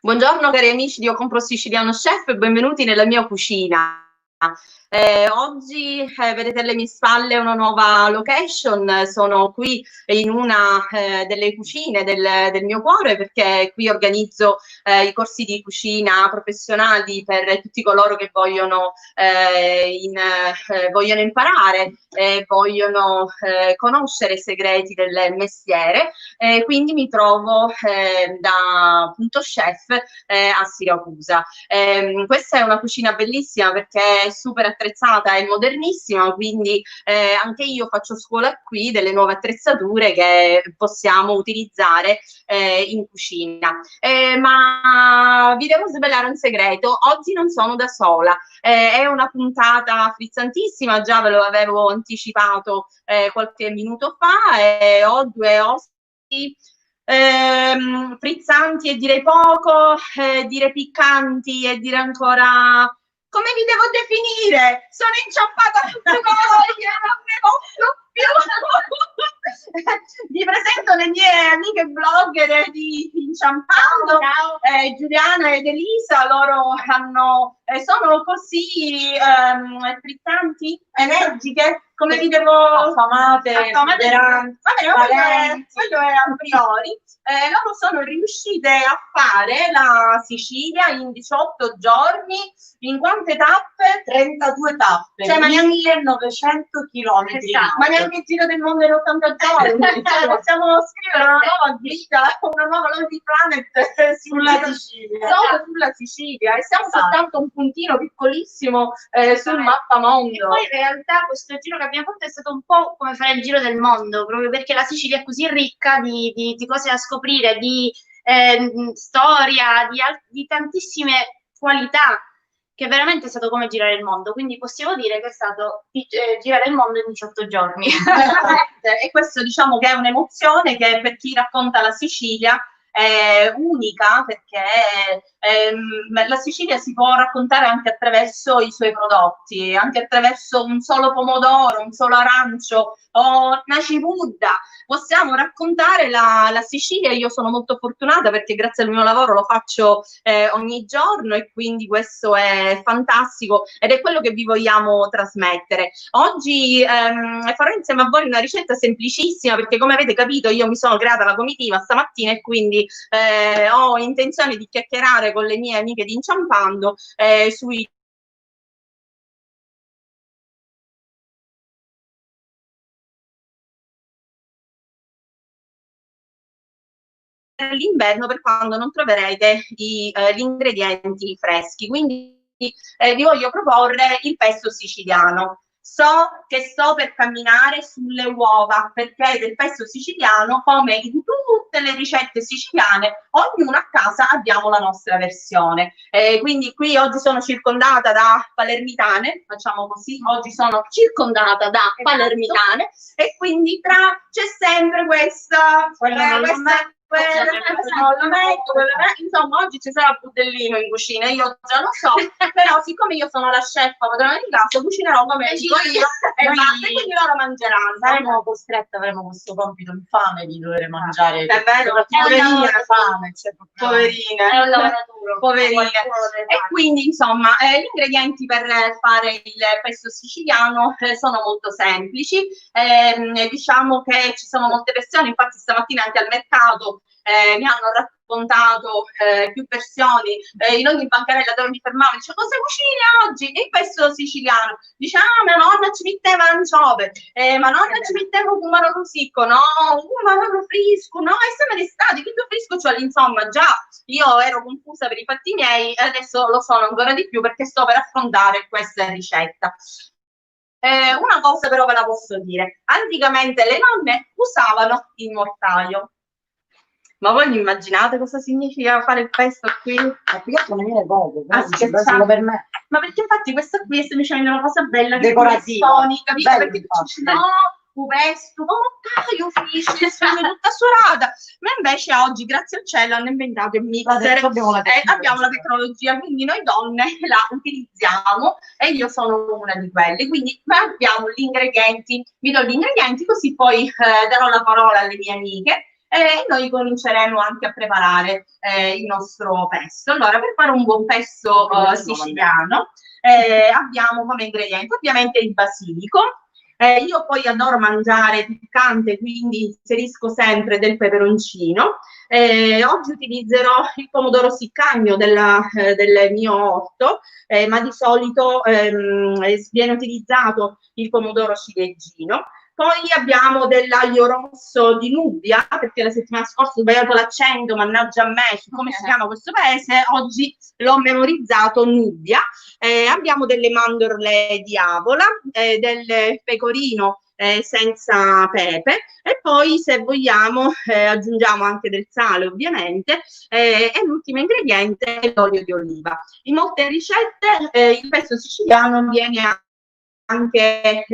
Buongiorno cari amici di Io Compro Siciliano Chef e benvenuti nella mia cucina. Oggi vedete alle mie spalle una nuova location, sono qui in una delle cucine del mio cuore perché qui organizzo i corsi di cucina professionali per tutti coloro che vogliono imparare e vogliono conoscere i segreti del mestiere. Quindi mi trovo da punto chef a Siracusa. Questa è una cucina bellissima perché è super attrezzata e modernissima, quindi anche io faccio scuola qui delle nuove attrezzature che possiamo utilizzare in cucina. Ma vi devo svelare un segreto: oggi non sono da sola, è una puntata frizzantissima, già ve lo avevo anticipato qualche minuto fa, e ho due ospiti frizzanti e direi poco, dire piccanti e dire ancora, come vi devo definire? Sono inciampata su voi, non ne posso più. Vi presento le mie amiche blogger di Inciampando, Giuliana ed Elisa. Loro sono così frizzanti, energiche, come vi devo... affamate, vabbè, quello è a priori. Loro sono riuscite a fare la Sicilia in 18 giorni. In quante tappe? 32 tappe, cioè, 1900 chilometri. Esatto. Ma neanche il giro del mondo in 80 giorni. Cioè, possiamo scrivere una nuova vita, una nuova Lonely Planet sulla Sicilia. Solo sulla Sicilia. E siamo soltanto un puntino piccolissimo sul mappamondo. E poi in realtà questo giro che abbiamo fatto è stato un po' come fare il giro del mondo, proprio perché la Sicilia è così ricca di cose da scoprire, di storia, di tantissime qualità, che veramente è stato come girare il mondo. Quindi possiamo dire che è stato girare il mondo in 18 giorni. E questo diciamo che è un'emozione che per chi racconta la Sicilia è unica, perché la Sicilia si può raccontare anche attraverso i suoi prodotti, anche attraverso un solo pomodoro, un solo arancio o una cipudda. Possiamo raccontare la Sicilia. Io sono molto fortunata perché grazie al mio lavoro lo faccio ogni giorno, e quindi questo è fantastico ed è quello che vi vogliamo trasmettere. Oggi farò insieme a voi una ricetta semplicissima perché, come avete capito, io mi sono creata la comitiva stamattina e quindi ho intenzione di chiacchierare con le mie amiche di Inciampando sui l'inverno, per quando non troverete gli ingredienti freschi. Quindi vi voglio proporre il pesto siciliano. So che sto per camminare sulle uova, perché del pesto siciliano, come in tutte le ricette siciliane, ognuno a casa abbiamo la nostra versione. Quindi qui oggi sono circondata da palermitane, facciamo così, oggi sono circondata da palermitane, e quindi c'è sempre questa insomma, oggi ci sarà budellino in cucina, io già lo so, però siccome io sono la chef padrona di casa, cucinerò come dico io e basta, quindi loro mangeranno. Saremo costrette, avremo questo compito infame di dover mangiare. È vero, poverine, fame, cioè, poverine, è un lavoratore, poverine. E quindi insomma gli ingredienti per fare il pesto siciliano sono molto semplici. Diciamo che ci sono molte versioni, infatti stamattina anche al mercato mi hanno raccontato più versioni, in ogni bancarella dove mi fermavo dice: cosa cucini oggi? E il pesto siciliano. Dice: ah, mia nonna ci metteva anciope, ma nonna ci metteva un maroro rosicco, no, un maroro frisco, no, e siamo d'estate, che più frisco, cioè insomma già io ero confusa per i fatti miei e adesso lo sono ancora di più perché sto per affrontare questa ricetta. Una cosa però ve la posso dire: anticamente le nonne usavano il mortaio. Ma voi vi immaginate cosa significa fare il pesto qui? Ma più che ne viene poco, solo per me. Ma perché infatti questa qui è semplicemente una cosa bella, decorativa, capito? Perché no, un pesto, oh, io finisce tutta surata. Ma invece oggi, grazie al cielo, hanno inventato il mixer, abbiamo la tecnologia, quindi noi donne la utilizziamo e io sono una di quelle. Quindi abbiamo gli ingredienti, vi do gli ingredienti, così poi darò la parola alle mie amiche. e noi cominceremo anche a preparare il nostro pesto. Allora, per fare un buon pesto siciliano abbiamo come ingredienti ovviamente il basilico. Io poi adoro mangiare piccante, quindi inserisco sempre del peperoncino. Oggi utilizzerò il pomodoro siccagno del mio orto, ma di solito viene utilizzato il pomodoro ciliegino. Poi abbiamo dell'aglio rosso di Nubia, perché la settimana scorsa ho sbagliato l'accento, mannaggia a me, su come si chiama questo paese, oggi l'ho memorizzato, Nubia. Abbiamo delle mandorle di Avola, del pecorino senza pepe, e poi se vogliamo aggiungiamo anche del sale ovviamente, e l'ultimo ingrediente è l'olio di oliva. In molte ricette il pesto siciliano viene anche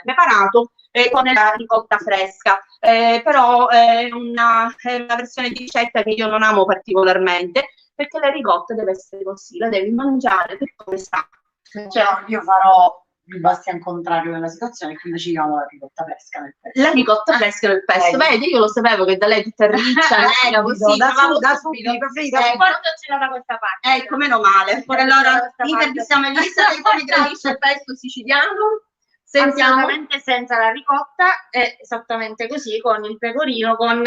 preparato con la ricotta fresca, però è una versione di ricetta che io non amo particolarmente, perché la ricotta deve essere così, la devi mangiare per come sta. Cioè, io farò il bastian contrario della situazione, quindi ci chiamo la ricotta fresca nel pesto. La ricotta fresca nel pesto, vedi, io lo sapevo che da lei tutta riccia, nera, così, da subito, preferito. Portacela da questa parte. Ecco, meno male. Allora, intervistiamo Elisa, come gradisce il pesto siciliano? Assolutamente senza la ricotta, esattamente così, con il pecorino, con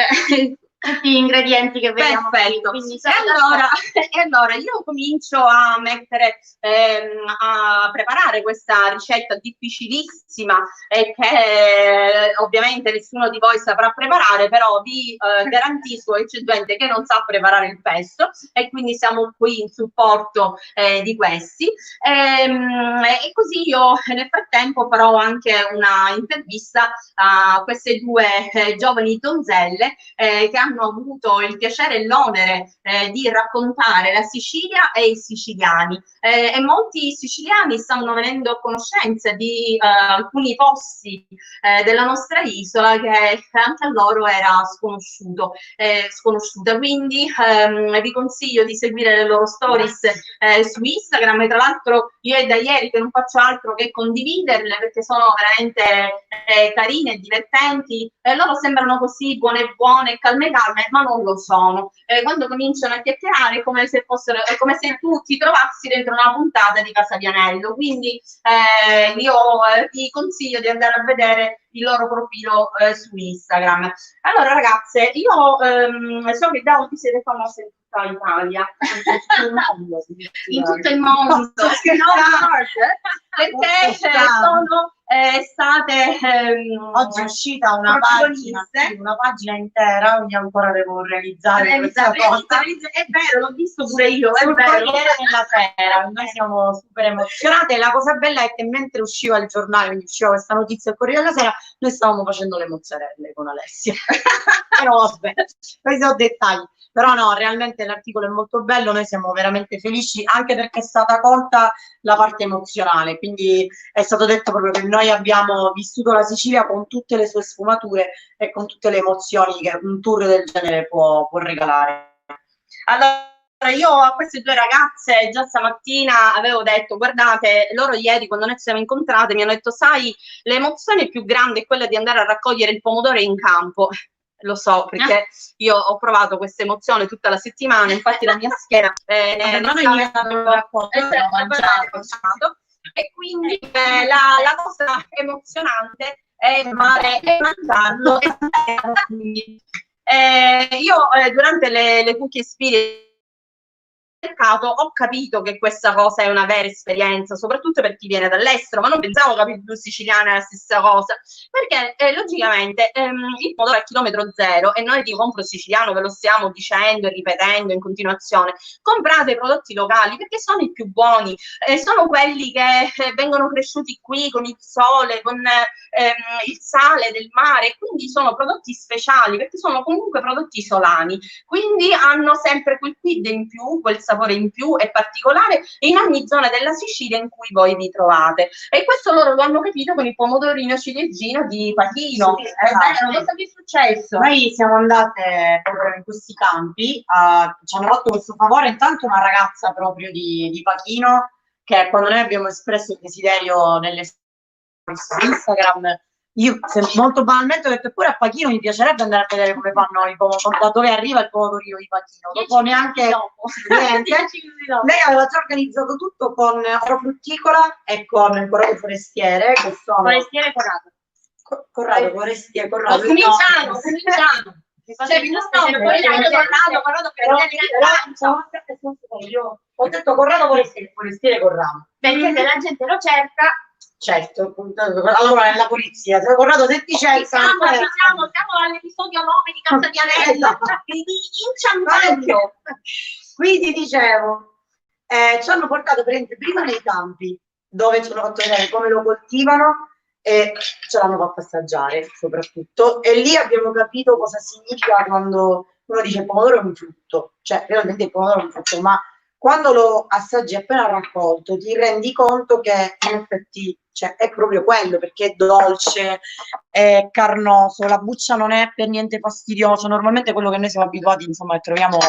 tutti gli ingredienti che vediamo. Perfetto. Quindi, e allora io comincio a mettere, a preparare questa ricetta difficilissima e che ovviamente nessuno di voi saprà preparare, però vi garantisco che c'è gente che non sa preparare il pesto e quindi siamo qui in supporto di questi. E così io nel frattempo farò anche una intervista a queste due giovani donzelle che hanno avuto il piacere e l'onere di raccontare la Sicilia e i siciliani, e molti siciliani stanno venendo a conoscenza di alcuni posti della nostra isola che anche a loro era sconosciuta, quindi vi consiglio di seguire le loro stories su Instagram, e tra l'altro io è da ieri che non faccio altro che condividerle, perché sono veramente carine e divertenti, loro sembrano così buone calme, ma non lo sono. Quando cominciano a chiacchierare è come se tu ti trovassi dentro una puntata di Casa Vianello, quindi io vi consiglio di andare a vedere il loro profilo su Instagram. Allora ragazze, io so che da oggi siete famose in tutta Italia, in tutto il mondo, perché sono state oggi è uscita una pagina intera, quindi ancora devo realizzare questa cosa. È vero, l'ho visto pure io, è sul vero. Corriere della Sera, noi siamo super emozionate. La cosa bella è che mentre usciva il giornale, quindi usciva questa notizia al Corriere della Sera, noi stavamo facendo le mozzarelle con Alessia. Però vabbè, questi sono dettagli. Però no, realmente l'articolo è molto bello, noi siamo veramente felici, anche perché è stata colta la parte emozionale, quindi è stato detto proprio che noi abbiamo vissuto la Sicilia con tutte le sue sfumature e con tutte le emozioni che un tour del genere può regalare. Allora, io a queste due ragazze già stamattina avevo detto, guardate, loro ieri quando noi ci siamo incontrate mi hanno detto, sai, l'emozione più grande è quella di andare a raccogliere il pomodoro in campo. Lo so, perché io ho provato questa emozione tutta la settimana, infatti la mia schiena e quindi la cosa emozionante è mangiarlo. Io durante le Cookie Experience ho capito che questa cosa è una vera esperienza, soprattutto per chi viene dall'estero, ma non pensavo che per i siciliani è la stessa cosa, perché logicamente il pomodoro è a chilometro zero e noi di Compro Siciliano ve lo stiamo dicendo e ripetendo in continuazione, comprate i prodotti locali perché sono i più buoni, sono quelli che vengono cresciuti qui con il sole, con il sale del mare, quindi sono prodotti speciali perché sono comunque prodotti isolani, quindi hanno sempre quel quid in più, quel sapore in più e particolare in ogni zona della Sicilia in cui voi vi trovate, e questo loro lo hanno capito con il pomodorino ciliegino di Pachino. Sì, esatto. Cosa vi è successo? Noi siamo andate proprio in questi campi, ci hanno fatto questo favore intanto una ragazza proprio di Pachino, che quando noi abbiamo espresso il desiderio nelle storie su Instagram Io molto banalmente ho detto, pure a Pachino mi piacerebbe andare a vedere come fanno i pomodori, da dove arriva il pomodorino di Pachino. Dopo neanche niente, lei aveva già organizzato tutto con orofrutticola e con il corrado forestiere, che sono... Forestiere Corrado. Corrado, forestiere, Corrado. Cominciamo. Cioè, io ho detto Corrado forestiere Corrado. Perché se la gente lo cerca... Certo, allora nella polizia, se Corrado se ti cerca... Siamo all'episodio 9 di Casa di Anello, di inciampaglio. Quindi dicevo, ci hanno portato prima nei campi, dove ci hanno fatto vedere come lo coltivano, e ce l'hanno fatto assaggiare soprattutto, e lì abbiamo capito cosa significa quando uno dice il pomodoro è un frutto, cioè realmente il pomodoro è un frutto, ma quando lo assaggi appena raccolto ti rendi conto che in effetti, cioè, è proprio quello, perché è dolce, è carnoso, la buccia non è per niente fastidiosa, normalmente quello che noi siamo abituati, insomma, che troviamo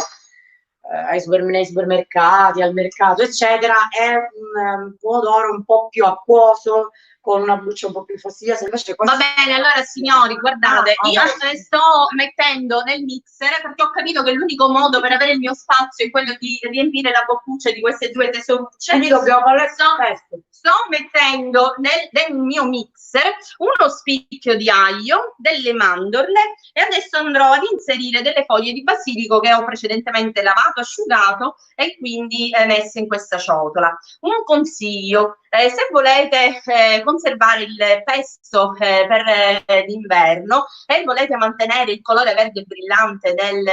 nei supermercati, al mercato, eccetera, è un pomodoro un po' più acquoso, con una buccia un po' più fastidiosa. Invece Va bene, allora signori, guardate, io ne sto mettendo nel mixer perché ho capito che l'unico modo per avere il mio spazio è quello di riempire la boccuccia di queste due tesorucce. Quindi dobbiamo fare questo. Sto mettendo nel mio mixer uno spicchio di aglio, delle mandorle, e adesso andrò ad inserire delle foglie di basilico che ho precedentemente lavato, asciugato e quindi messo in questa ciotola. Un consiglio: se volete conservare il pesto per l'inverno e volete mantenere il colore verde brillante del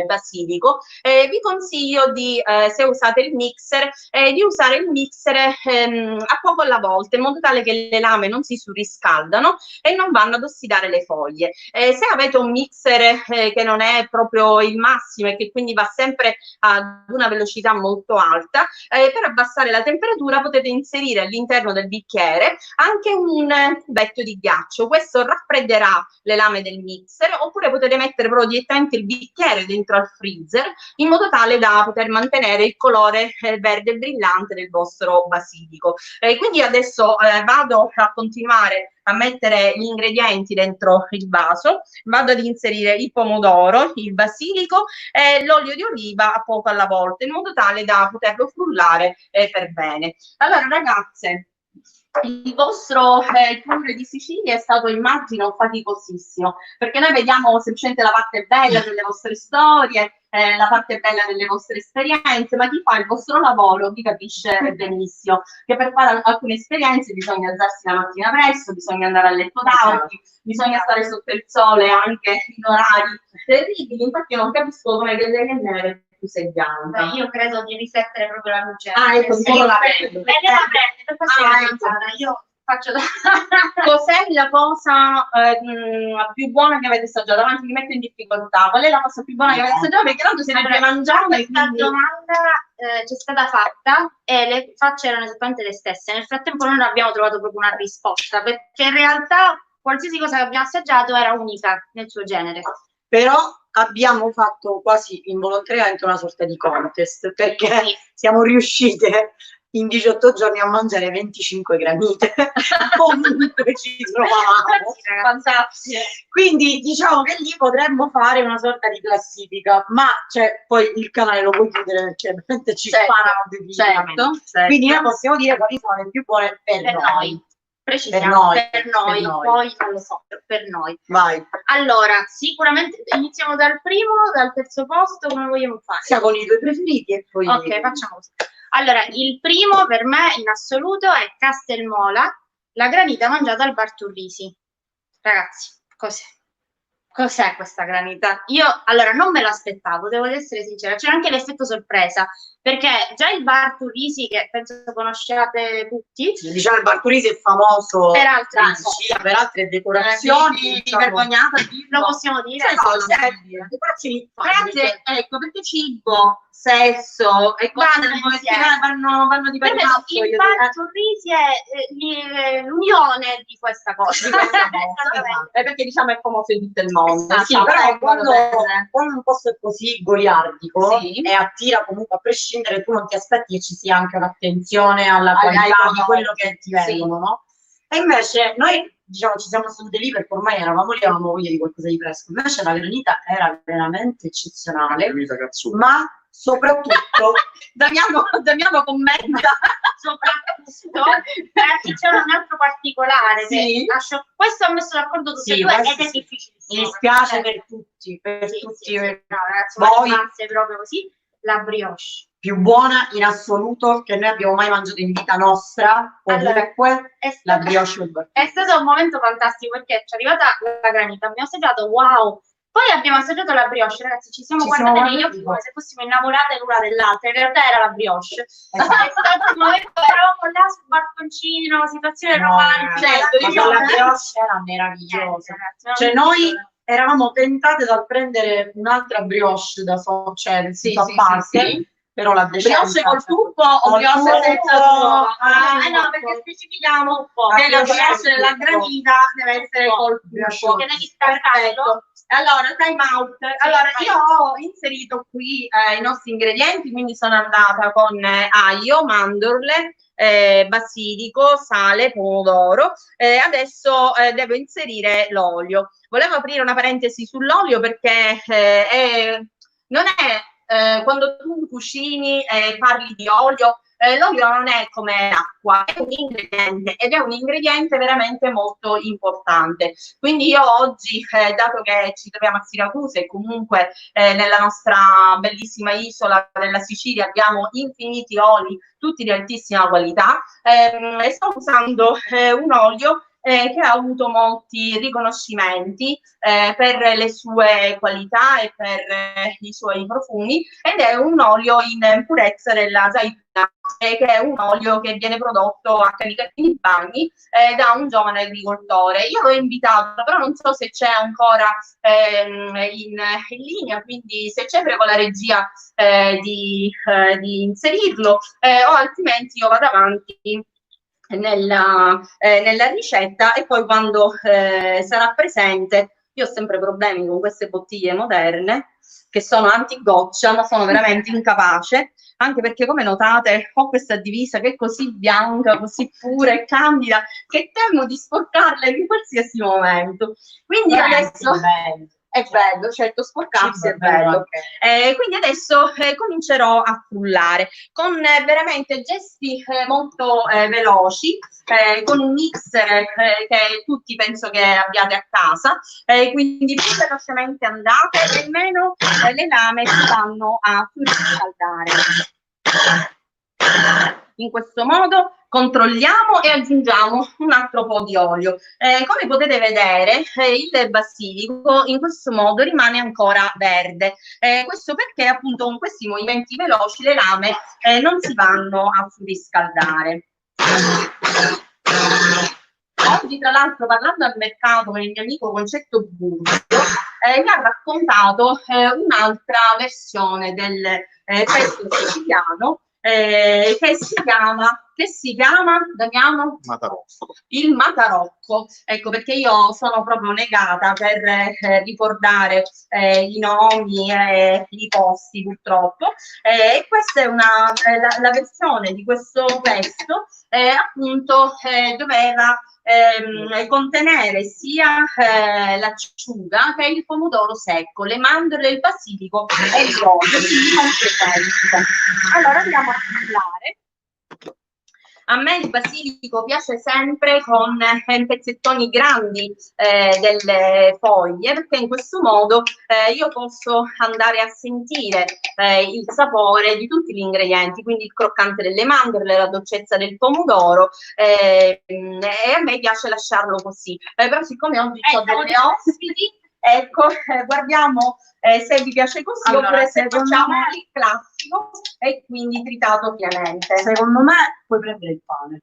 basilico, vi consiglio di, se usate il mixer, di usare il mixer a poco alla volta, in modo tale che le lame non si surriscaldano e non vanno ad ossidare le foglie. Se avete un mixer che non è proprio il massimo e che quindi va sempre ad una velocità molto alta, per abbassare la temperatura potete inserire all'interno del bicchiere anche un cubetto di ghiaccio. Questo raffredderà le lame del mixer, oppure potete mettere proprio direttamente il bicchiere dentro al freezer, in modo tale da poter mantenere il colore verde brillante del vostro basilico. Quindi adesso vado a continuare a mettere gli ingredienti dentro il vaso, vado ad inserire il pomodoro, il basilico e l'olio di oliva a poco alla volta, in modo tale da poterlo frullare per bene. Allora ragazze, il vostro tour di Sicilia è stato, immagino, faticosissimo, perché noi vediamo semplicemente la parte bella delle vostre storie, la parte bella delle vostre esperienze, ma chi fa il vostro lavoro vi capisce benissimo che per fare alcune esperienze bisogna alzarsi la mattina presto, bisogna andare a letto tardi, bisogna stare sotto il sole anche in orari terribili. Infatti io non capisco come che lei è neve tu sei bianca. Io credo di riflettere proprio la luce. Ecco, io la prendo. Per questo io faccio Cos'è la cosa più buona che avete assaggiato? Avanti mi metto in difficoltà. Qual è la cosa più buona che avete assaggiato? Perché tanto se ne deve mangiare. Questa domanda c'è stata fatta e le facce erano esattamente le stesse. Nel frattempo noi non abbiamo trovato proprio una risposta, perché in realtà qualsiasi cosa che abbiamo assaggiato era unica nel suo genere. Però abbiamo fatto quasi involontariamente una sorta di contest, perché siamo riuscite in 18 giorni a mangiare 25 granite ovunque ci trovavamo. Fantastico. Quindi diciamo che lì potremmo fare una sorta di classifica, ma poi il canale lo puoi chiudere perché ovviamente ci sparano definitivamente. Certo. Quindi noi possiamo dire quali sono le più buone per noi. Precisiamo, per noi. Poi non lo so, per noi. Vai. Allora, sicuramente iniziamo dal primo, dal terzo posto, come vogliamo fare? Siamo con i tuoi preferiti e poi... Ok, facciamo così. Allora, il primo per me in assoluto è Castelmola, la granita mangiata al bar Turrisi. Ragazzi, cos'è questa granita? Io, allora, non me l'aspettavo, devo essere sincera. C'era anche l'effetto sorpresa, perché già il bar Turrisi, che penso conosciate tutti... Diciamo il bar Turrisi è famoso per altre per altre decorazioni. Diciamo, vergognata, lo possiamo dire? Decorazioni grazie, ecco, perché cibo, sesso e cose vanno di pari passo. Il bar Turrisi è l'unione di questa cosa. Perché diciamo è famoso in tutto il mondo. Sì, però quando un posto è così goliardico e attira comunque a prescindere, tu non ti aspetti che ci sia anche un'attenzione alla qualità di quello che ti vendono, no? E invece noi, diciamo, ci siamo sedute lì perché ormai eravamo lì, avevamo voglia di qualcosa di fresco. Invece la granita era veramente eccezionale, ma soprattutto Damiano commenta. Soprattutto, ragazzi, c'è un altro particolare, Sì. questo ha messo d'accordo tutti e Sì, due ed questo è sì. difficilissimo. mi dispiace per tutti, Sì. No, ragazzi, voi rimaste proprio così, la brioche. più buona in assoluto che noi abbiamo mai mangiato in vita nostra, ovunque, la brioche è stato un momento fantastico perché ci è arrivata la granita, abbiamo assaggiato, wow! Poi abbiamo assaggiato la brioche, ragazzi, ci siamo guardate negli occhi come se fossimo innamorate l'una dell'altra, in realtà era la brioche. Esatto. È stato un momento, eravamo là sul balconcino, situazione romantica. La brioche era meravigliosa. Cioè noi eravamo tentate dal prendere un'altra brioche da cioè a parte, però la brioche col tuffo o brioche senza tuffo? No, perché specifichiamo che la brioche della granita deve essere col tuffo. Che devi scartarlo. Allora, time out. Allora, io ho inserito qui i nostri ingredienti, quindi sono andata con aglio, mandorle, basilico, sale, pomodoro. Adesso devo inserire l'olio. Volevo aprire una parentesi sull'olio perché non è quando tu cucini e parli di olio, l'olio non è come l'acqua, è un ingrediente ed è un ingrediente veramente molto importante. Quindi io oggi, dato che ci troviamo a Siracusa e comunque nella nostra bellissima isola della Sicilia abbiamo infiniti oli, tutti di altissima qualità, sto usando un olio che ha avuto molti riconoscimenti per le sue qualità e per i suoi profumi, ed è un olio in purezza della zaituna, che è un olio che viene prodotto a Canicattini Bagni da un giovane agricoltore. Io l'ho invitato, però non so se c'è ancora in linea, quindi se c'è, prego la regia di inserirlo, o altrimenti io vado avanti nella ricetta e poi quando sarà presente. Io ho sempre problemi con queste bottiglie moderne che sono anti-goccia, ma sono veramente incapace, anche perché, come notate, ho questa divisa che è così bianca, così pura e candida, che temo di sporcarla in qualsiasi momento. Quindi adesso è bello, certo, sporcarsi è bello. Quindi adesso comincerò a frullare con veramente gesti molto veloci, con un mixer che tutti penso che abbiate a casa, quindi più velocemente andate e meno le lame si vanno a surriscaldare. In questo modo controlliamo e aggiungiamo un altro po' di olio. Come potete vedere, il basilico in questo modo rimane ancora verde. Questo perché appunto con questi movimenti veloci le lame non si vanno a surriscaldare. Oggi, tra l'altro, parlando al mercato con il mio amico Concetto Burgo, mi ha raccontato un'altra versione del pesto siciliano che si chiama Damiano? Matarocco. Il Matarocco. Ecco, perché io sono proprio negata per ricordare i nomi e i posti, purtroppo. E questa è la versione di questo pesto, appunto doveva contenere sia l'acciuga che il pomodoro secco, le mandorle, il basilico e il olio. Allora andiamo a frullare. A me il basilico piace sempre con pezzettoni grandi delle foglie, perché in questo modo io posso andare a sentire il sapore di tutti gli ingredienti, quindi il croccante delle mandorle, la dolcezza del pomodoro, e a me piace lasciarlo così. Però siccome oggi ho delle ospiti, ecco, guardiamo se vi piace così, allora, oppure se facciamo il classico e quindi tritato pienamente. Secondo me puoi prendere il pane.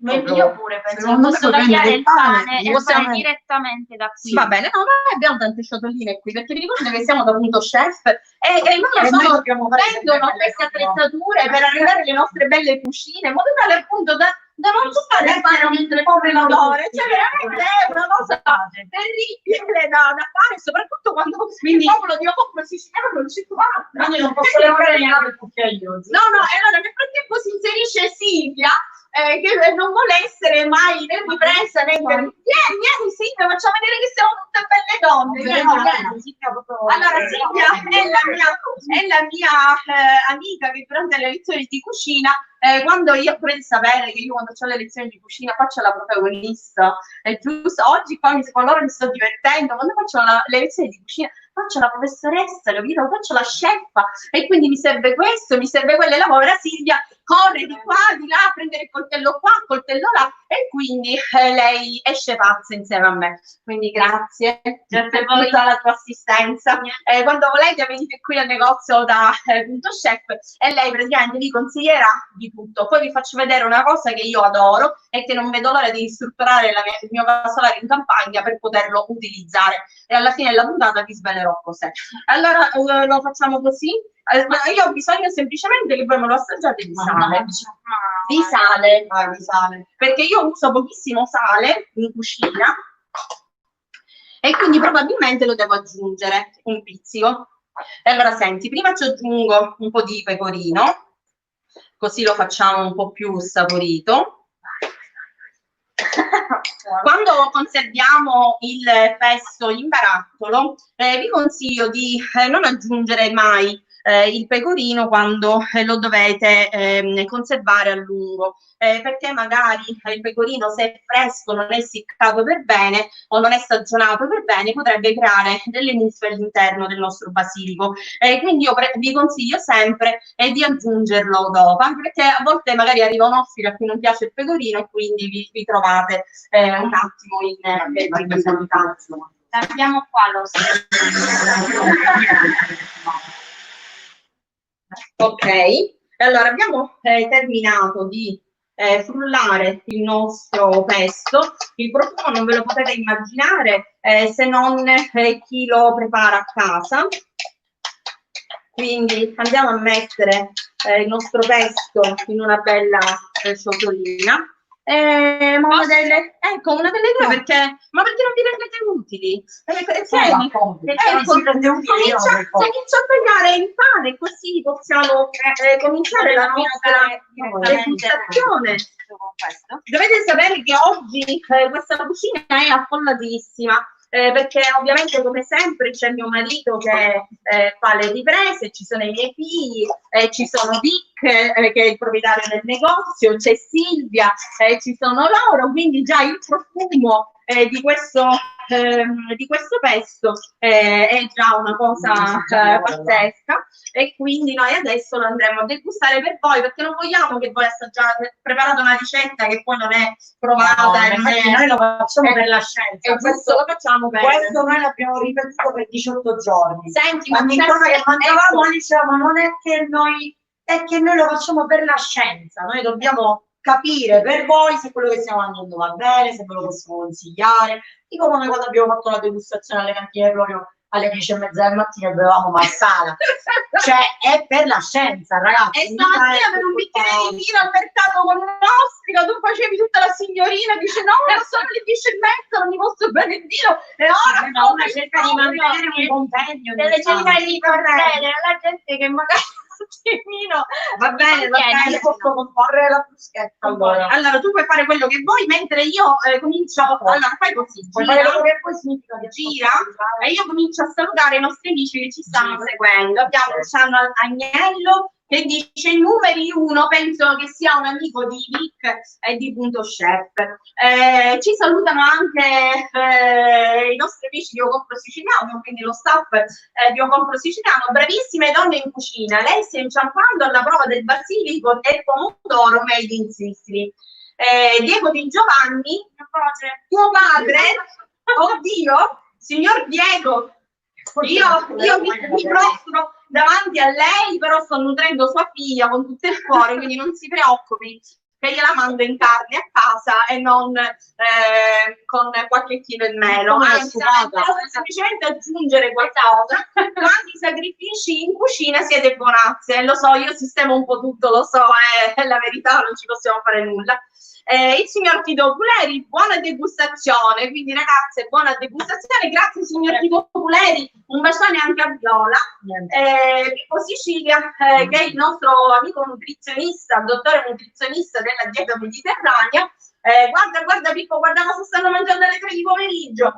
Io pure penso che posso tagliare il pane e fare direttamente da qui. Va bene, no, noi abbiamo tante ciotoline qui, perché ricordo che siamo appunto chef e loro vendono queste attrezzature per arrivare alle nostre belle cucine, in modo tale appunto da non buttare il pane mentre copre l'odore. Cioè veramente è una cosa terribile da fare, soprattutto quando il popolo di popolo siciliano non ci guarda. Quindi non posso lavorare neanche il cucchiaio. No, e allora nel frattempo si inserisce Silvia che non vuole essere mai né ripresa né vieni Silvia, facciamo vedere che siamo tutte belle donne. Allora Silvia è la mia amica che durante le lezioni di cucina, quando io vorrei sapere che io quando ho le lezioni di cucina faccio la protagonista, è giusto, oggi qua con loro mi sto divertendo, quando faccio le lezioni di cucina faccio la professoressa, capito? Faccio la chef e quindi mi serve questo, mi serve quello, e la povera Silvia corre di qua, di là, a prendere il coltello qua, il coltello là, e quindi lei esce pazza insieme a me. Quindi grazie per tutta la tua assistenza. Quando volete venite qui al negozio da Punto Chef e lei praticamente vi consiglierà di tutto. Poi vi faccio vedere una cosa che io adoro e che non vedo l'ora di ristrutturare il mio casolare in campagna per poterlo utilizzare. E alla fine della puntata vi svelerò cos'è. Allora lo facciamo così. Io ho bisogno semplicemente che voi me lo assaggiate di sale. Di sale. Perché io uso pochissimo sale in cucina e quindi probabilmente lo devo aggiungere un pizzico. E allora senti, prima ci aggiungo un po' di pecorino, così lo facciamo un po' più saporito. Quando conserviamo il pesto in barattolo, vi consiglio di non aggiungere mai il pecorino quando lo dovete conservare a lungo, perché magari il pecorino, se è fresco, non è essiccato per bene o non è stagionato per bene, potrebbe creare delle muffe all'interno del nostro basilico. Quindi io vi consiglio sempre di aggiungerlo dopo, anche perché a volte magari arriva un ospite a cui non piace il pecorino e quindi vi trovate un attimo in difficoltà. Abbiamo qua lo Ok, allora abbiamo terminato di frullare il nostro pesto. Il profumo non ve lo potete immaginare se non chi lo prepara a casa. Quindi andiamo a mettere il nostro pesto in una bella ciotolina. Una delle due perché non vi rendete utili? Comincia a tagliare il pane, così possiamo cominciare la nostra degustazione. Dovete sapere che oggi questa cucina è affollatissima. Perché ovviamente come sempre c'è mio marito che fa le riprese, ci sono i miei figli, ci sono Vic che è il proprietario del negozio, c'è Silvia, ci sono loro, quindi già il profumo di questo pesto è già una cosa pazzesca, e quindi noi adesso lo andremo a degustare per voi, perché non vogliamo che voi assaggiate, preparate una ricetta che poi non è provata. Noi lo facciamo per la scienza. E questo lo facciamo per... Questo noi l'abbiamo ripetuto per 18 giorni. Senti, ogni cosa che mangiavamo noi dicevamo non è che noi, è che noi lo facciamo per la scienza, noi dobbiamo capire per voi se quello che stiamo mangiando va bene, se ve lo possiamo consigliare. Dico come quando abbiamo fatto la degustazione alle cantine proprio alle 10:30 del mattino e bevevamo marsala. Cioè è per la scienza, ragazzi. E stamattina per un bicchiere di vino al mercato con un'ostrica tu facevi tutta la signorina, dice no, sono le 10:30, non mi posso bere il vino, e ora una cerca di mantenere un compendio, deve cercare di far bene alla gente che magari il vino va bene, posso comporre la bruschetta. Allora tu puoi fare quello che vuoi, mentre io comincio. Allora fai così, gira e io comincio a salutare i nostri amici che ci stanno seguendo. Abbiamo Luciano Agnello che dice i numeri 1, penso che sia un amico di Vic e di Punto Chef. Ci salutano anche i nostri amici di Io Compro Siciliano, quindi lo staff di Io Compro Siciliano. Bravissime donne in cucina, lei sta inciampando alla prova del basilico e pomodoro made in Sicily. Diego Di Giovanni, tuo padre, oddio, signor Diego, io mi prostro davanti a lei, però sto nutrendo sua figlia con tutto il cuore, quindi non si preoccupi che gliela mando in carne a casa e non con qualche chilo in melo. Anzi, semplicemente aggiungere qualcosa. Quanti sacrifici in cucina siete buonazze. Lo so, io sistemo un po' tutto, lo so, è la verità, non ci possiamo fare nulla. Il signor Tito Puleri, buona degustazione, quindi ragazze, buona degustazione, grazie signor Tito Puleri, un bacione anche a Viola, Pippo Sicilia, che è il nostro amico nutrizionista, dottore nutrizionista della dieta mediterranea. Guarda Pippo, guarda cosa stanno mangiando alle 3 di pomeriggio.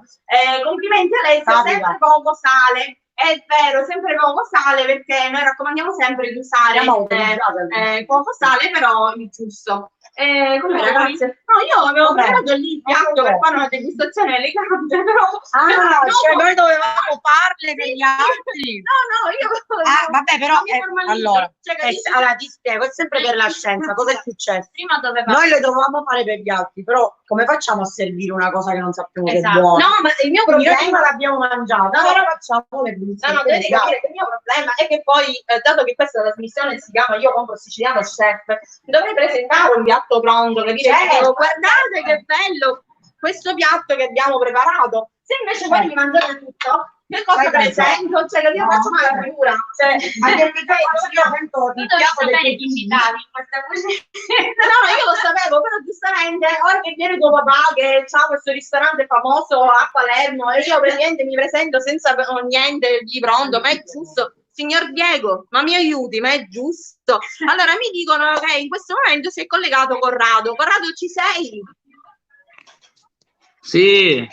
Complimenti a lei, sempre poco sale. È vero, sempre poco sale, perché noi raccomandiamo sempre di usare poco sale, però il giusto. Ragazze? No, io avevo preparato lì il piatto per fare una degustazione elegante, però cioè noi dovevamo farle per gli altri. Io vabbè, però allora ti spiego, è sempre per la Sì. scienza. Cosa è successo? Prima doveva... Noi le dovevamo fare per gli altri, però come facciamo a servire una cosa che non sappiamo che è Esatto. buona? No, ma il mio problema Prima l'abbiamo mangiata, ora facciamo le pulizie. No, dovete capire che il mio problema è che poi, dato che questa trasmissione si chiama Io compro siciliano chef, dovrei presentare un piatto pronto, capire? Guardate che bello questo piatto che abbiamo preparato. Se invece poi mi mangiate tutto, che cosa presento? Cioè, io faccio male la figura. Cioè, anche perché io sento Tu devi sapere chi invitavi in questa cucina. no, io lo sapevo, però giustamente ora che viene tuo papà che ha questo ristorante famoso a Palermo e io praticamente mi presento senza niente di pronto, ma è giusto. Signor Diego, ma mi aiuti, ma è giusto. Allora mi dicono che in questo momento si è collegato Corrado. Corrado, ci sei? Sì.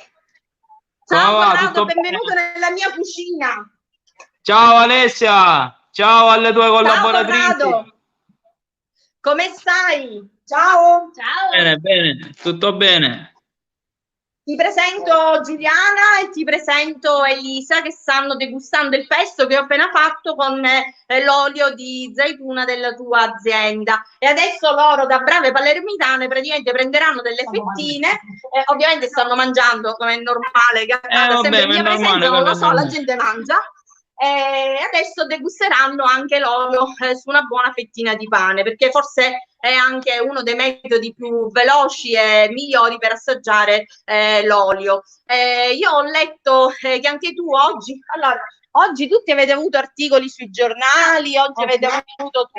Ciao Corrado, tutto benvenuto bene? nella mia cucina. Ciao Alessia, ciao alle tue collaboratrici. Ciao Corrado, come stai? Ciao. Ciao. Bene, tutto bene. Ti presento Giuliana e ti presento Elisa, che stanno degustando il pesto che ho appena fatto con l'olio di zaituna della tua azienda. E adesso loro, da brave palermitane, praticamente prenderanno delle fettine, ovviamente stanno mangiando come è normale, che accada sempre in mia presenza, non lo so, la gente mangia. E adesso degusteranno anche l'olio su una buona fettina di pane, perché forse è anche uno dei metodi più veloci e migliori per assaggiare l'olio. Io ho letto che anche tu oggi tutti avete avuto articoli sui giornali, oggi avete avuto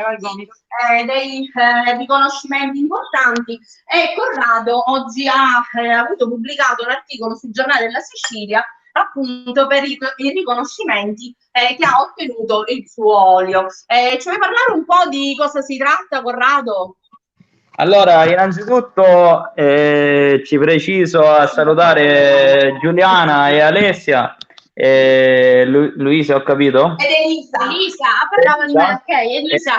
dei riconoscimenti importanti, e Corrado oggi ha avuto pubblicato un articolo sul Giornale della Sicilia appunto per i riconoscimenti che ha ottenuto il suo olio. Ci vuoi parlare un po' di cosa si tratta, Corrado? Allora, innanzitutto ci preciso a salutare Giuliana e Alessia, Luisa, ho capito? Ed Elisa. Parlava di me, ok, Elisa.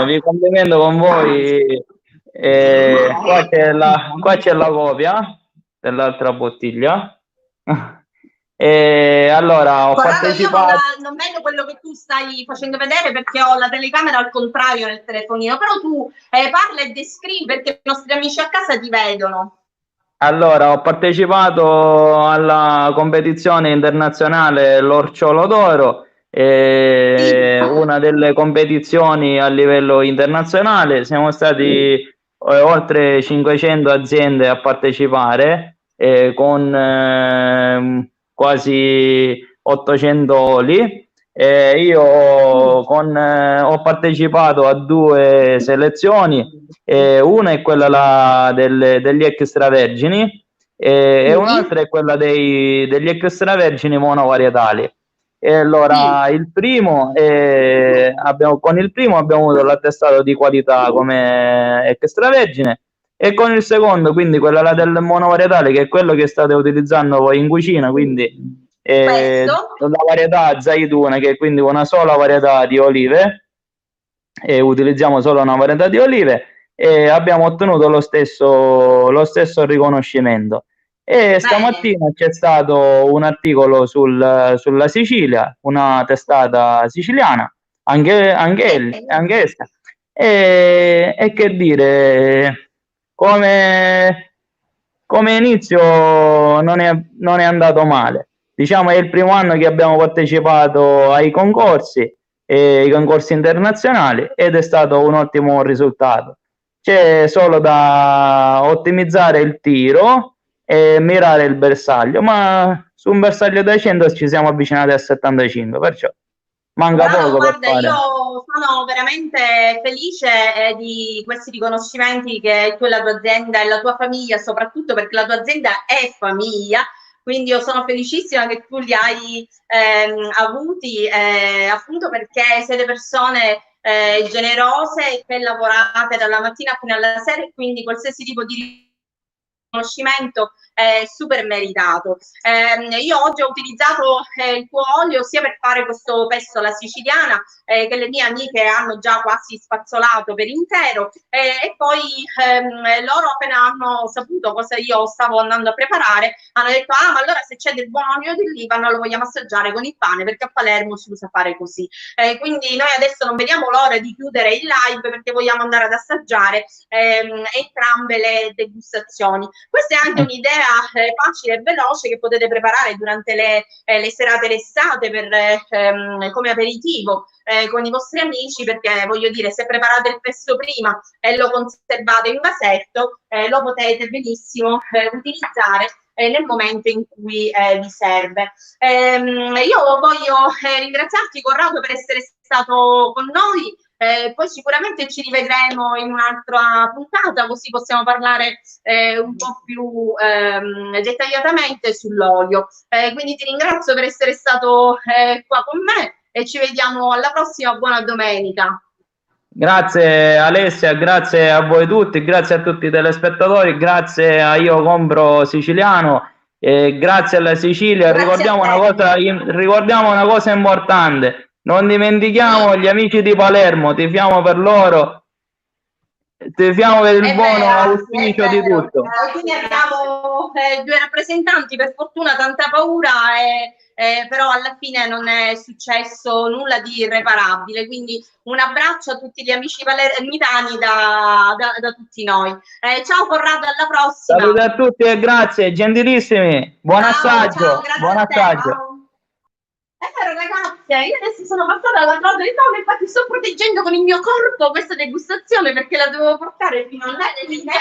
Vi complimento con voi. Qua c'è la copia dell'altra bottiglia. E allora ho Corrado, partecipato. io non vedo quello che tu stai facendo vedere perché ho la telecamera al contrario nel telefonino, però tu parla e descrivi perché i nostri amici a casa ti vedono. Allora, ho partecipato alla competizione internazionale L'Orciolo d'Oro, una delle competizioni a livello internazionale. Siamo stati oltre 500 aziende a partecipare, con quasi 800 oli. Io ho partecipato a 2 selezioni, una è quella degli extravergini e un'altra è quella degli extravergini monovarietali. E allora con il primo abbiamo avuto l'attestato di qualità come extravergine, e con il secondo, quindi quella là del monovarietale, che è quello che state utilizzando voi in cucina, quindi la varietà zaituna, che è quindi una sola varietà di olive, e utilizziamo solo una varietà di olive, e abbiamo ottenuto lo stesso riconoscimento. E stamattina c'è stato un articolo sulla Sicilia, una testata siciliana, anche essa, e che dire, come inizio non è andato male. Diciamo è il primo anno che abbiamo partecipato ai concorsi internazionali, ed è stato un ottimo risultato. C'è solo da ottimizzare il tiro, e mirare il bersaglio, ma su un bersaglio da 100 ci siamo avvicinati a 75, perciò manca poco per Guarda, fare. io sono veramente felice di questi riconoscimenti che tu e la tua azienda e la tua famiglia, soprattutto perché la tua azienda è famiglia, quindi io sono felicissima che tu li hai avuti appunto perché siete persone generose che lavorate dalla mattina fino alla sera e quindi qualsiasi tipo di riconoscimento è super meritato. Io oggi ho utilizzato il tuo olio sia per fare questo pesto alla siciliana che le mie amiche hanno già quasi spazzolato per intero e poi loro appena hanno saputo cosa io stavo andando a preparare hanno detto ma allora se c'è del buon olio di Libano lo vogliamo assaggiare con il pane perché a Palermo si usa fare così. Quindi noi adesso non vediamo l'ora di chiudere il live perché vogliamo andare ad assaggiare entrambe le degustazioni. Questa è anche un'idea facile e veloce che potete preparare durante le serate d'estate come aperitivo con i vostri amici, perché voglio dire, se preparate il pesto prima e lo conservate in vasetto, lo potete benissimo utilizzare nel momento in cui vi serve. Io voglio ringraziarti, Corrado, per essere stato con noi. Poi sicuramente ci rivedremo in un'altra puntata, così possiamo parlare un po' più dettagliatamente sull'olio. Quindi ti ringrazio per essere stato qua con me e ci vediamo alla prossima. Buona domenica. Grazie Alessia, grazie a voi tutti, grazie a tutti i telespettatori, grazie a Io Compro Siciliano, grazie alla Sicilia. Ricordiamo una cosa importante, non dimentichiamo gli amici di Palermo, tifiamo per loro, tifiamo per il buono auspicio di tutto. Quindi abbiamo due rappresentanti, per fortuna tanta paura, però alla fine non è successo nulla di irreparabile, quindi un abbraccio a tutti gli amici palermitani da tutti noi. Ciao Corrado, alla prossima. Saluti a tutti e grazie, gentilissimi, buon assaggio. Buon assaggio. Ragazze, io adesso sono passata dall'altro del tavolo, infatti sto proteggendo con il mio corpo questa degustazione perché la dovevo portare fino a là ecco, ora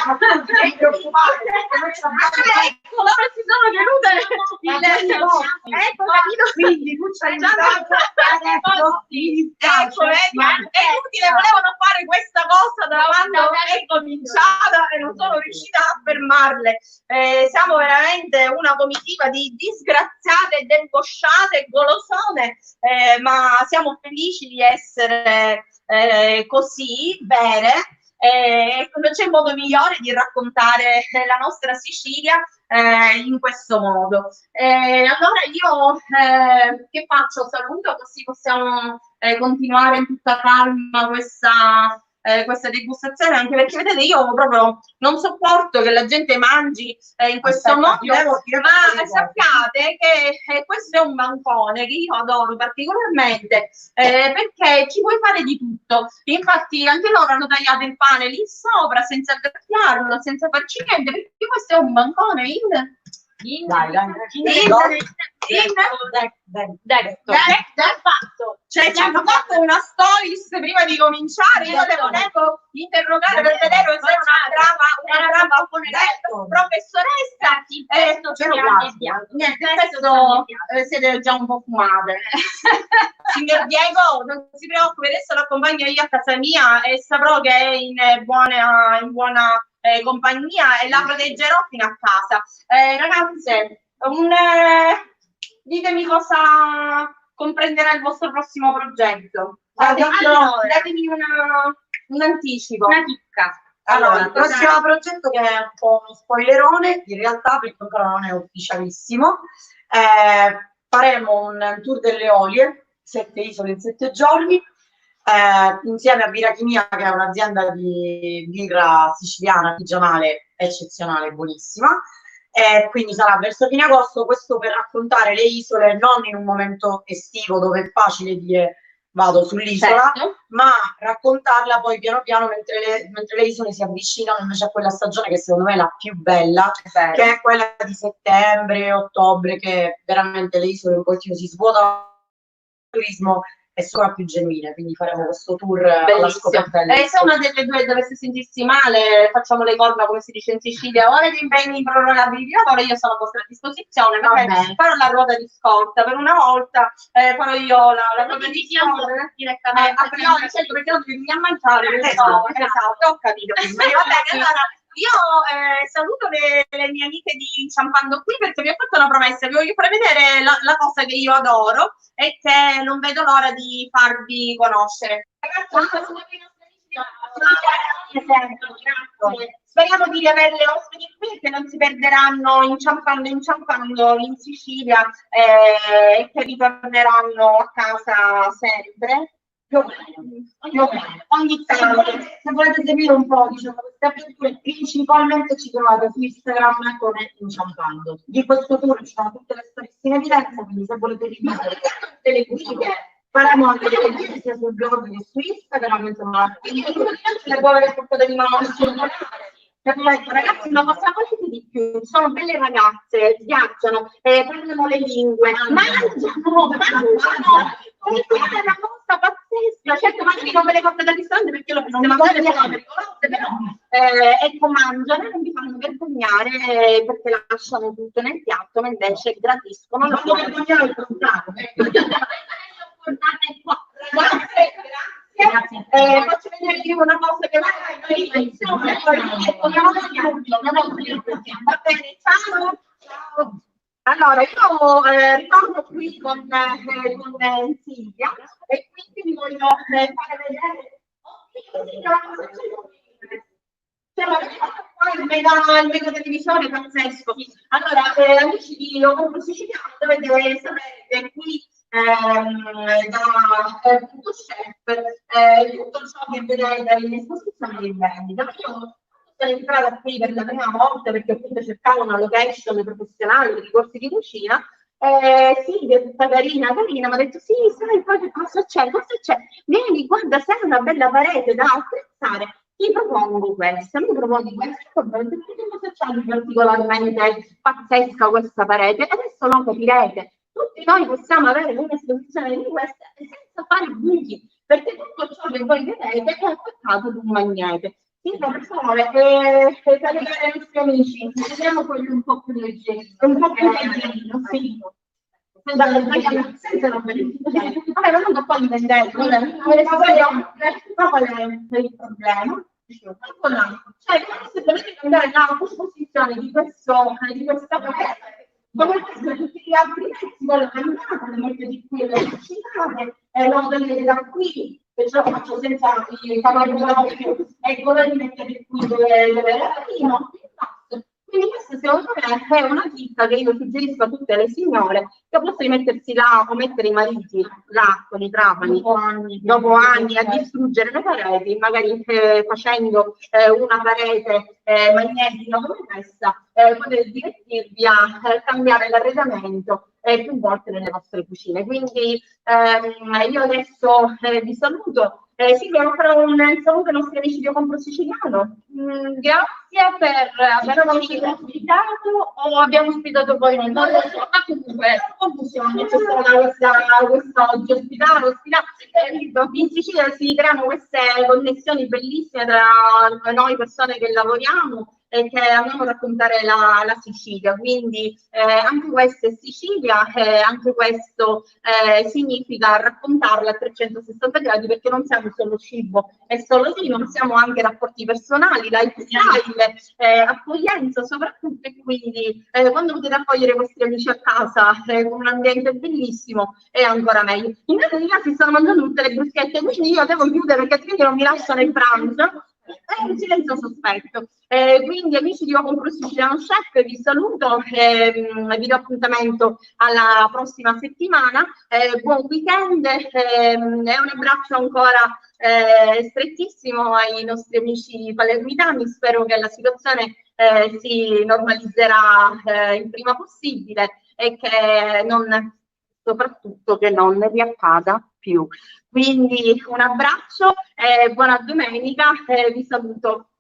si sono venute ecco, capito? Quindi tu c'hai già ecco, è utile, volevano fare questa cosa da quando è cominciata e non sono riuscita a fermarle. Siamo veramente una comitiva di disgraziate, debosciate, golosone, ma siamo felici di essere così bene. Non c'è modo migliore di raccontare la nostra Sicilia in questo modo. Allora io che faccio? Saluto così possiamo continuare in tutta calma questa degustazione, anche perché vedete io proprio non sopporto che la gente mangi in questo modo, ma sappiate che questo è un bancone che io adoro particolarmente perché ci puoi fare di tutto. Infatti anche loro hanno tagliato il pane lì sopra senza graffiarlo, senza farci niente, perché questo è un bancone fatto. Cioè ci hanno fatto una stories prima di cominciare, io le volevo interrogare per vedere se una brava professoressa niente, questo siete già un po' fumate. Signor Diego, non si preoccupi, adesso l'accompagno io a casa mia e saprò che è in buona compagnia e la proteggerò fino a casa. Ragazze, ditemi cosa comprenderà il vostro prossimo progetto. Datemi un anticipo. Una chicca. Allora, il prossimo progetto, che è un po' uno spoilerone, in realtà perché ancora non è ufficialissimo, faremo un tour delle olie, 7 isole in 7 giorni, insieme a Birra Chimia, che è un'azienda di birra siciliana artigianale eccezionale, buonissima. Quindi sarà verso fine agosto, questo per raccontare le isole non in un momento estivo dove è facile dire vado sull'isola, certo, ma raccontarla poi piano piano mentre le isole si avvicinano invece a quella stagione che secondo me è la più bella, che è quella di settembre, ottobre, che veramente le isole un pochino si svuotano il turismo è solo più genuina, quindi faremo questo tour alla scoperta. E se una delle due dovesse sentirsi male, facciamo le corna, come si dice in Sicilia, o degli impegni improrogabili di lavoro, io sono a vostra disposizione, farò la ruota di scorta per una volta, farò io la ruota di scorta direttamente a priori, perché non devi a mangiare. Esatto, ho capito. Va bene, allora io saluto le mie amiche di Inciampando Qui, perché vi ho fatto una promessa, vi voglio far vedere la cosa che io adoro e che non vedo l'ora di farvi conoscere. Ragazzi, speriamo di averle ospiti qui che non si perderanno inciampando in Sicilia e che ritorneranno a casa sempre. Ogni tanto, se volete seguire un po', diciamo, queste avventure, principalmente ci trovate su Instagram con Inciampando. Di questo tour ci sono tutte le storie in evidenza, quindi se volete rivedere tutte le guide, faremo anche delle guide sia sul blog che su Instagram, insomma, le povere portate di mano ragazzi, ma possiamo dire di più, sono belle ragazze, viaggiano, prendono le lingue, mangiano, è una cosa pazzesca, certo magari non ve le portate dal ristorante perché lo possiamo mangiare, sono pericolose, però ecco, mangiano e non vi fanno vergognare perché lasciano tutto nel piatto, ma invece gradiscono. Non lo vergognare il contrario. Grazie. Faccio vedere una cosa che va bene, ciao. Allora, io ritorno qui con Silvia e quindi vi voglio fare vedere il mega televisore pazzesco. Allora, amici di Loco Siciliano, dovete sapere che qui da Punto Chef tutto ciò che vedete in esposizione è in vendita. Io sono entrata qui per la prima volta perché appunto cercavo una location professionale per i corsi di cucina. Silvia, tutta carina, mi ha detto sì, sai, poi cosa c'è? Vieni, guarda, sei una bella parete da attrezzare. Ti propongo questo, mi proponi questo, cosa c'è di particolarmente pazzesca questa parete? Adesso lo capirete. Tutti noi possiamo avere un'esposizione di questa senza fare buchi, perché tutto ciò che voi vedete è attaccato ad un magnete. Quindi, per favore, salutare i nostri amici, vediamo quelli un po' più leggeri, sì. Senza rompere. Vabbè, ma non poi vendere, qual è il problema? Cioè, se dovete cambiare la posizione di questa parete, come tutti gli altri pezzi, quello cambiate, le mettete qui le cucinate, lo vedete da qui, e ce lo faccio senza i cavalli e quello li mettete qui dove era prima. Quindi questa secondo me è una chicca che io suggerisco a tutte le signore, che possono mettersi là o mettere i mariti là con i trapani dopo anni a distruggere le pareti, magari facendo una parete magnetica come questa, potete divertirvi a cambiare l'arredamento più volte nelle vostre cucine. Quindi io adesso vi saluto. Silvia, farò un saluto ai nostri amici di Compro Siciliano. Grazie per averci ospitato, o abbiamo ospitato poi noi? Non lo so, ma comunque confusione, c'è stata questa oggi ospitare. In Sicilia si creano queste connessioni bellissime tra noi persone che lavoriamo e che andiamo a raccontare la Sicilia, quindi anche questa è Sicilia, anche questo significa raccontarla a 360 gradi, perché non siamo solo cibo e solo vino, ma siamo anche rapporti personali, lifestyle, accoglienza soprattutto, e quindi quando potete accogliere i vostri amici a casa con un ambiente bellissimo è ancora meglio. In realtà si stanno mangiando tutte le bruschette, quindi io devo chiudere perché altrimenti non mi lasciano il pranzo. È un silenzio sospetto. Quindi amici di Compro Siciliano Chef, vi saluto, vi do appuntamento alla prossima settimana, buon weekend e un abbraccio ancora strettissimo ai nostri amici palermitani. Spero che la situazione si normalizzerà il prima possibile e che soprattutto che non riaccada più. Quindi un abbraccio e buona domenica, vi saluto.